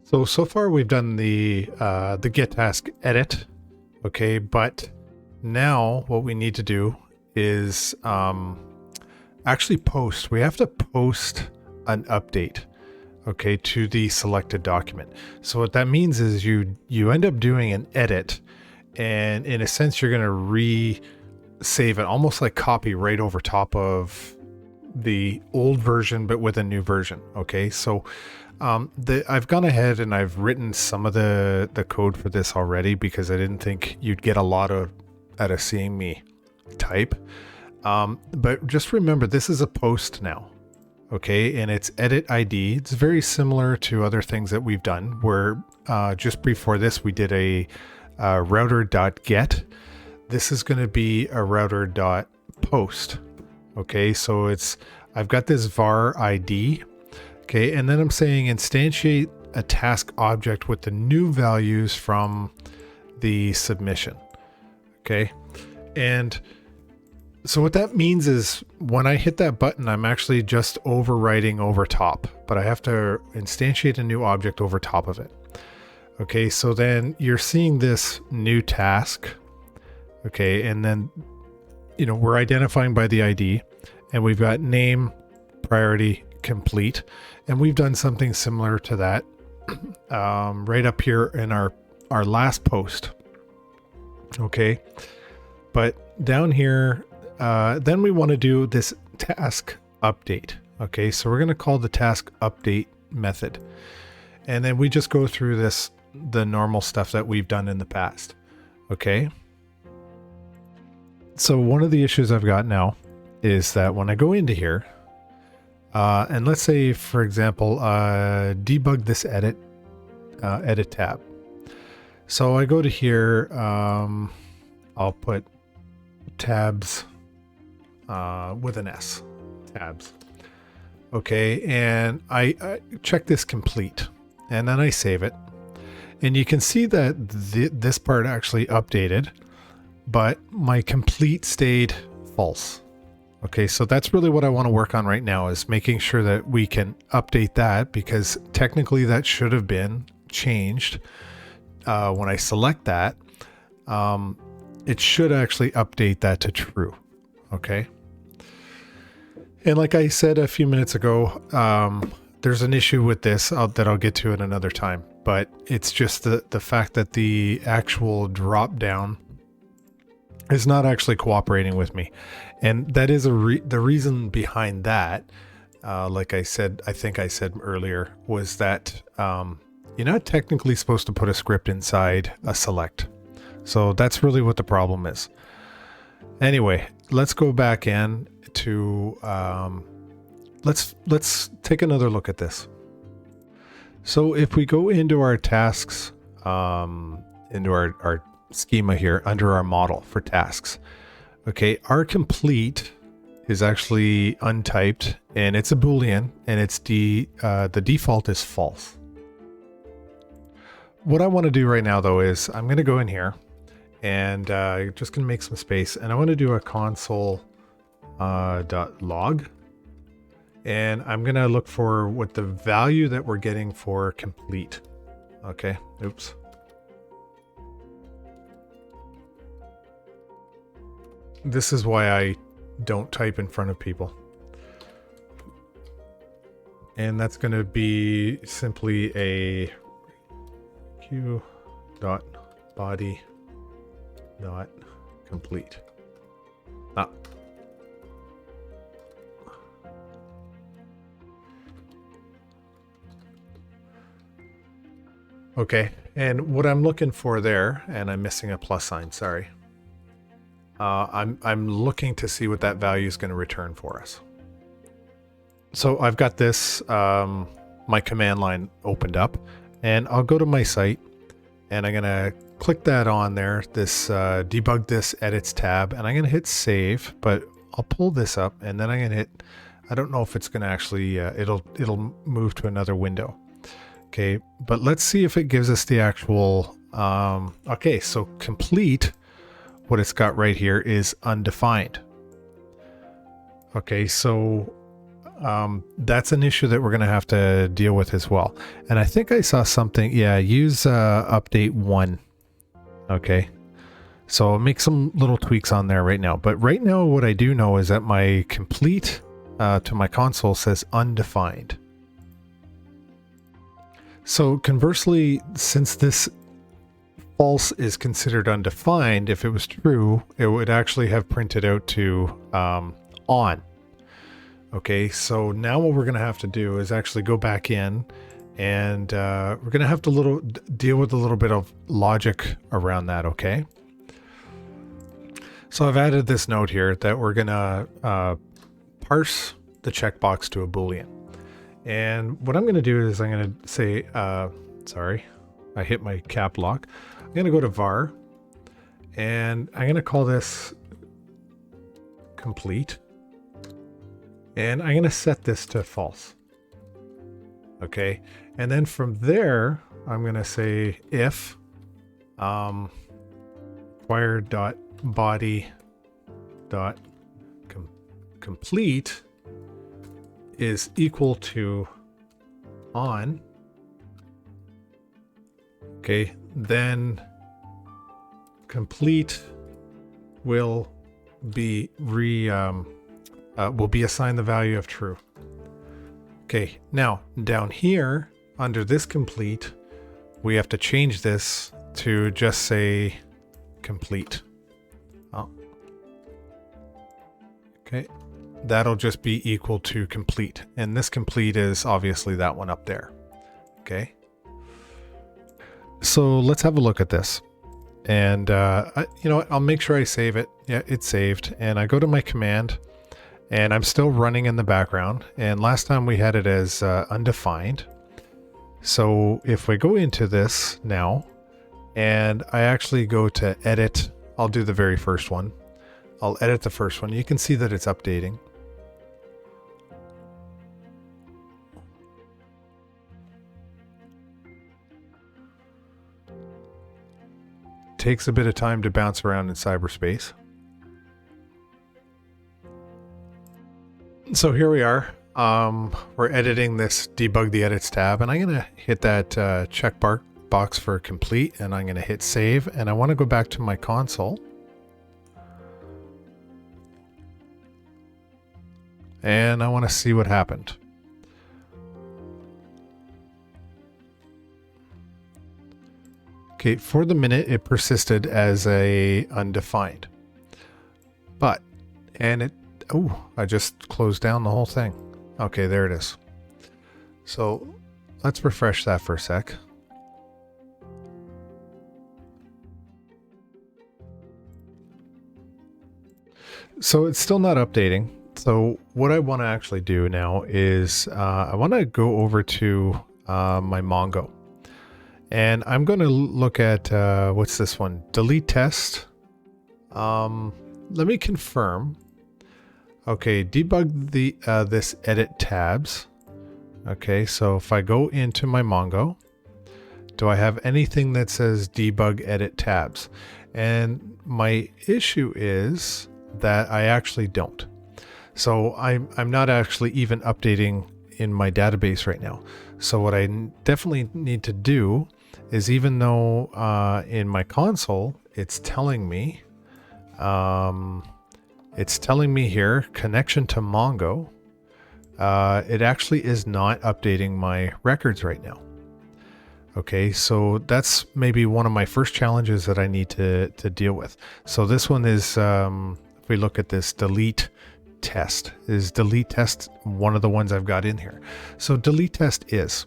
Speaker 1: So far we've done the get task edit, okay, but now what we need to do is actually post. We have to post an update, okay, to the selected document. So what that means is you end up doing an edit, and in a sense you're going to re-save it, almost like copy right over top of the old version but with a new version. Okay, so I've gone ahead and I've written some of the code for this already because I didn't think you'd get a lot out of seeing me type. But just remember, this is a post now. Okay, and it's edit ID. It's very similar to other things that we've done where just before this we did a router.get. This is going to be a router.post. Okay, so I've got this var ID. Okay, and then I'm saying instantiate a task object with the new values from the submission. Okay, and so what that means is when I hit that button, I'm actually just overwriting over top, but I have to instantiate a new object over top of it. Okay, so then you're seeing this new task. Okay, and then, we're identifying by the ID, and we've got name, priority, complete, and we've done something similar to that right up here in our last post. Okay, but down here, then we want to do this task update. Okay, so we're going to call the task update method, and then we just go through the normal stuff that we've done in the past. Okay, so one of the issues I've got now is that when I go into here, and let's say, for example, debug this edit edit tab. So I go to here, I'll put tabs with an S, tabs. Okay, and I check this complete, and then I save it. And you can see that this part actually updated, but my complete stayed false. Okay, so that's really what I want to work on right now, is making sure that we can update that, because technically that should have been changed. When I select that, it should actually update that to true. Okay. And like I said a few minutes ago, there's an issue with this that I'll get to at another time, but it's just the fact that the actual drop down is not actually cooperating with me. And that is the reason behind that, like I said, I think I said earlier, was that you're not technically supposed to put a script inside a select. So that's really what the problem is. Anyway, let's go back in to, let's take another look at this. So if we go into our tasks, into our schema here under our model for tasks, okay, our complete is actually untyped, and it's a Boolean, and it's the default is false. What I want to do right now though is I'm going to go in here and just going to make some space, and I want to do a console .log, and I'm going to look for what the value that we're getting for complete. Okay, oops. This is why I don't type in front of people. And that's going to be simply a q.body.complete. Okay, and what I'm looking for there, and I'm missing a plus sign, sorry. I'm looking to see what that value is going to return for us. So I've got this, my command line opened up, and I'll go to my site, and I'm going to click that on there, this debug this edits tab, and I'm going to hit save, but I'll pull this up, and then I'm going to hit, I don't know if it's going to actually, it'll move to another window. Okay, but let's see if it gives us the actual, okay, so complete, what it's got right here is undefined. Okay, so that's an issue that we're going to have to deal with as well. And I think I saw something, yeah, use update 1. Okay, so I'll make some little tweaks on there right now. But right now what I do know is that my complete to my console says undefined. So conversely, since this false is considered undefined, if it was true, it would actually have printed out to on. Okay, so now what we're going to have to do is actually go back in, and we're going to have to deal with a little bit of logic around that, okay? So I've added this note here that we're going to parse the checkbox to a Boolean. And what I'm going to do is I'm going to say, sorry, I hit my cap lock. I'm going to go to var, and I'm going to call this complete. And I'm going to set this to false. Okay. And then from there, I'm going to say if require.body.complete is equal to on. Okay. Then complete will be will be assigned the value of true. Okay, now down here under this complete, we have to change this to just say complete. Oh. Okay, that'll just be equal to complete. And this complete is obviously that one up there. Okay. So let's have a look at this. And you know what, I'll make sure I save it. Yeah, it's saved. And I go to my command, and I'm still running in the background. And last time we had it as undefined. So if we go into this now, and I actually go to edit, I'll do the very first one. I'll edit the first one. You can see that it's updating. Takes a bit of time to bounce around in cyberspace. So here we are. We're editing this debug the edits tab, and I'm going to hit that check box for complete, and I'm going to hit save, and I want to go back to my console. And I want to see what happened. Okay, for the minute it persisted as a undefined. But, and it, oh, I just closed down the whole thing. Okay, there it is. So let's refresh that for a sec. So it's still not updating. So what I want to actually do now is I want to go over to my Mongo. And I'm going to look at, what's this one? Delete test. Let me confirm. Okay, debug the this edit tabs. Okay, so if I go into my Mongo, do I have anything that says debug edit tabs? And my issue is that I actually don't. So I'm not actually even updating in my database right now. So what I definitely need to do is, even though in my console it's telling me here connection to Mongo, it actually is not updating my records right now. Okay, so that's maybe one of my first challenges that I need to deal with. So this one is, if we look at this delete test, is delete test one of the ones I've got in here. So delete test is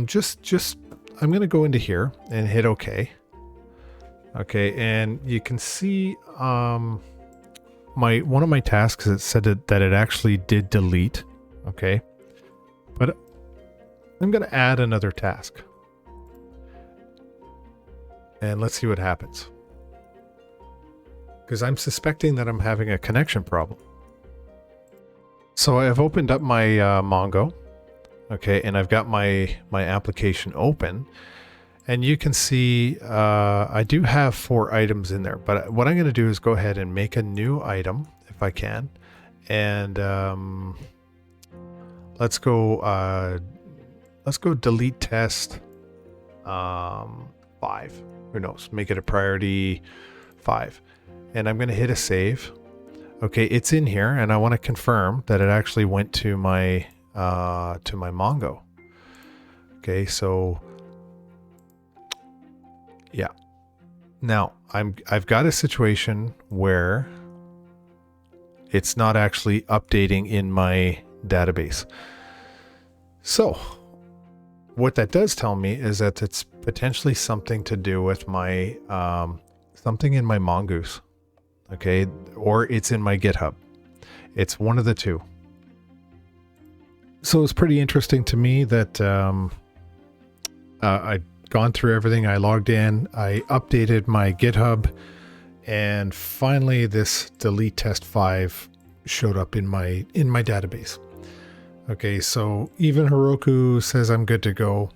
Speaker 1: just I'm going to go into here and hit OK. Okay, and you can see one of my tasks, it said that it actually did delete. Okay, but I'm going to add another task. And let's see what happens. Because I'm suspecting that I'm having a connection problem. So I've opened up my Mongo. Okay, and I've got my application open, and you can see I do have 4 items in there, but what I'm going to do is go ahead and make a new item if I can, and let's go delete test 5. Who knows? Make it a priority 5, and I'm going to hit a save. Okay, it's in here, and I want to confirm that it actually went to my Mongo. Okay, so yeah. Now I've got a situation where it's not actually updating in my database. So what that does tell me is that it's potentially something to do with my something in my Mongoose. Okay, or it's in my GitHub. It's one of the two. So it's pretty interesting to me that I'd gone through everything. I logged in, I updated my GitHub, and finally this delete test 5 showed up in my database. Okay, so even Heroku says I'm good to go,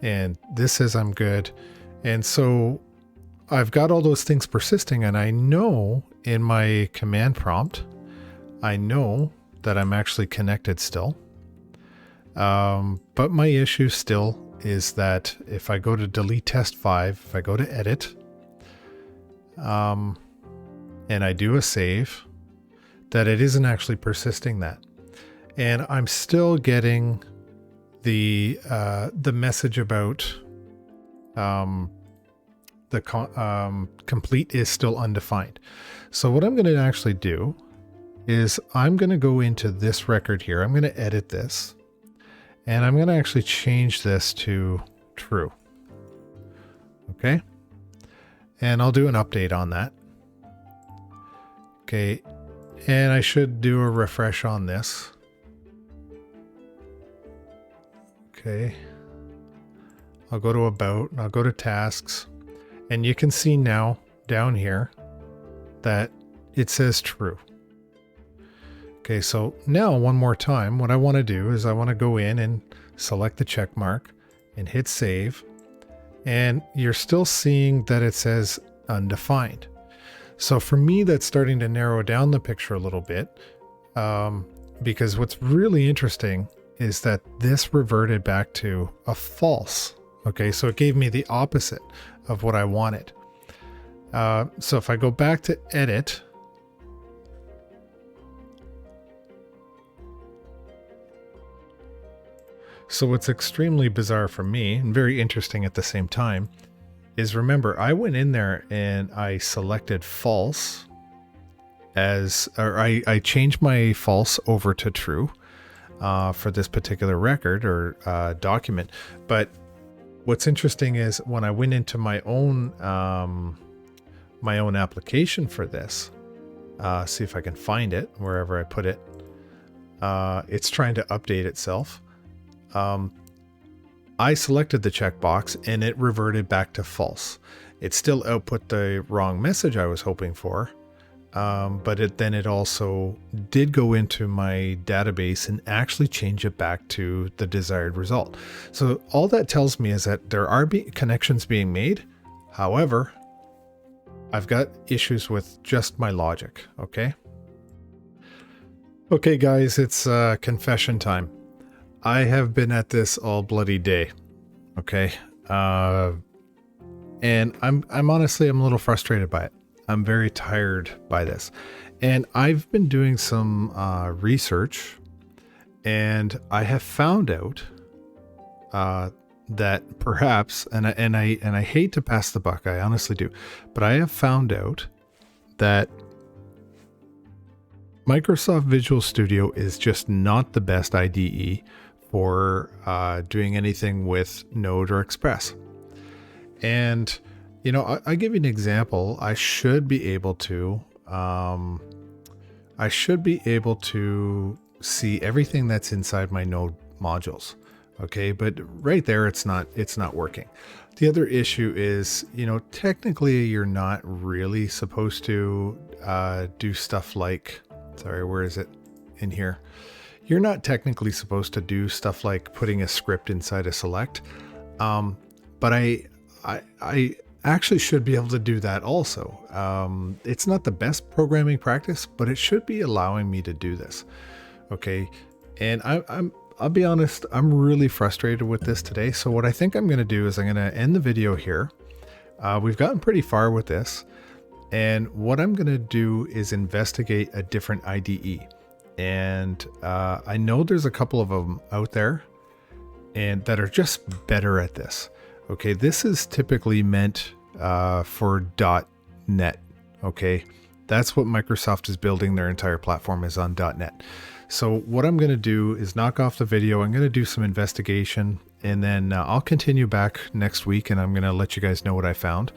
Speaker 1: and this says I'm good. And so I've got all those things persisting, and I know in my command prompt, I know that I'm actually connected still. But my issue still is that if I go to delete test 5, if I go to edit, and I do a save, that it isn't actually persisting that. And I'm still getting the message about complete is still undefined. So what I'm going to actually do is I'm going to go into this record here. I'm going to edit this. And I'm going to actually change this to true. Okay. And I'll do an update on that. Okay. And I should do a refresh on this. Okay. I'll go to About, and I'll go to Tasks, and you can see now down here that it says true. Okay, so now one more time, what I want to do is I want to go in and select the check mark and hit save. And you're still seeing that it says undefined. So for me, that's starting to narrow down the picture a little bit, because what's really interesting is that this reverted back to a false. Okay, so it gave me the opposite of what I wanted. So if I go back to edit, so what's extremely bizarre for me and very interesting at the same time is, remember, I went in there and I selected false as, or I changed my false over to true for this particular record or document. But what's interesting is when I went into my own application for this, see if I can find it wherever I put it. It's trying to update itself. I selected the checkbox and it reverted back to false. It still output the wrong message I was hoping for, but it also did go into my database and actually change it back to the desired result. So all that tells me is that there are connections being made. However, I've got issues with just my logic. Okay. Okay, guys, it's confession time. I have been at this all bloody day. Okay. And I'm honestly, I'm a little frustrated by it. I'm very tired by this. And I've been doing some research, and I have found out that perhaps, and I hate to pass the buck, I honestly do, but I have found out that Microsoft Visual Studio is just not the best IDE for doing anything with Node or Express. And, you know, I give you an example. I should be able to see everything that's inside my Node modules. Okay, but right there, it's not working. The other issue is, you know, technically you're not really supposed to do stuff like, sorry, where is it in here? You're not technically supposed to do stuff like putting a script inside a select. But I actually should be able to do that also. It's not the best programming practice, but it should be allowing me to do this. Okay. And I'll be honest, I'm really frustrated with this today. So what I think I'm going to do is I'm going to end the video here. We've gotten pretty far with this. And what I'm going to do is investigate a different IDE. And I know there's a couple of them out there and that are just better at this. Okay, this is typically meant for .NET. Okay, that's what Microsoft is building their entire platform is on .NET. So what I'm going to do is knock off the video. I'm going to do some investigation, and then I'll continue back next week, and I'm going to let you guys know what I found.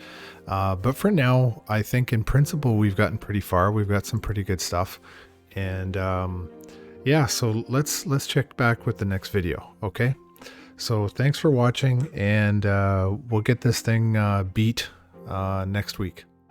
Speaker 1: But for now, I think in principle, we've gotten pretty far. We've got some pretty good stuff. And yeah, so let's check back with the next video. Okay. So thanks for watching, and we'll get this thing beat next week.